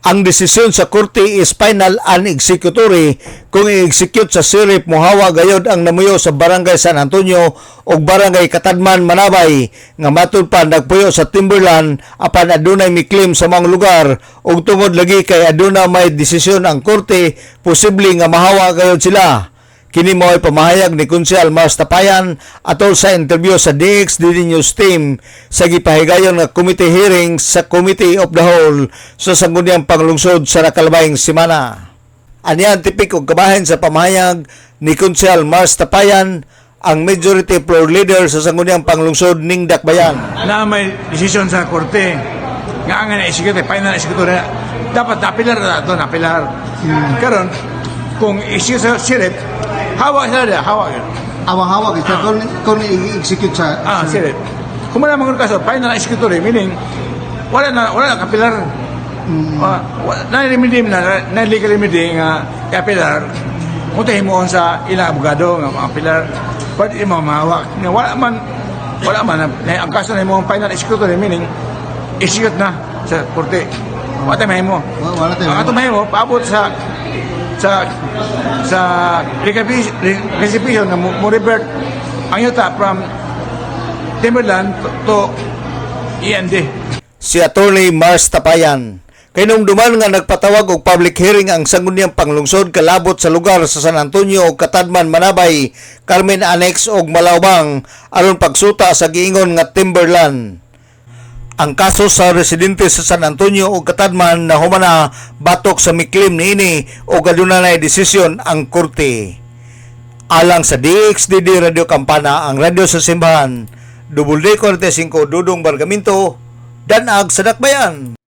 Ang desisyon sa korte is final and executory kung i-execute sa sirip mohawa gayod ang namuyo sa Barangay San Antonio o Barangay Katadman, Manabay nga matud pa nagpuyo sa Timberland apan adunay miklaim sa mga lugar ug tungod lagi kay aduna may desisyon ang korte posible nga mahawa gayod sila. Kini mo'y pamahayag ni Konsehal Mars Tapayan atol sa interview sa DXDD News Team sa gipahigayon nga committee hearing sa Committee of the Whole sa sangguniang panglungsod sa nakalabayng semana. Anihan tipik og kabahin sa pamahayag ni Konsehal Mars Tapayan ang majority floor leader sa sangguniang panglungsod ning Dakbayan. Na may desisyon sa korte nga ang na-execute, final execute na dapat napilar na ito, napilar. Karon kung execute sa sirip, hawa sila na, hawa yun. Awang-hawag ito kung i-execute sa... Sirip. Kung man mga kaso, final executory, meaning wala na kapilar. Na-remedy na, na-legal remedy nga kapilar, mutahin mo sa ilang abogado nga mga pilar, pwede mo mahawak. Wala man, ang kaso na mo final executory, meaning execute na sa korte. Wala tayo mo. Wala tayo. Ang ato mo, paabot sa recipiation na mo revert ang yuta from Timberland to END. Si Attorney Mars Tapayan kay nung duman nga nagpatawag og public hearing ang sangguniang panglungsod kalabot sa lugar sa San Antonio ug Katadman, Manabay, Carmen Annex ug Malaubang aron pagsuta sa giingon nga Timberland. Ang kaso sa residente sa San Antonio ug Katadman na humana batok sa miklim niini o adunay desisyon ang korte. Alang sa DXDD Radio Campana, ang radyo sa simbahan, WD45 Dudong Bargamento, Danag sa Dakbayan.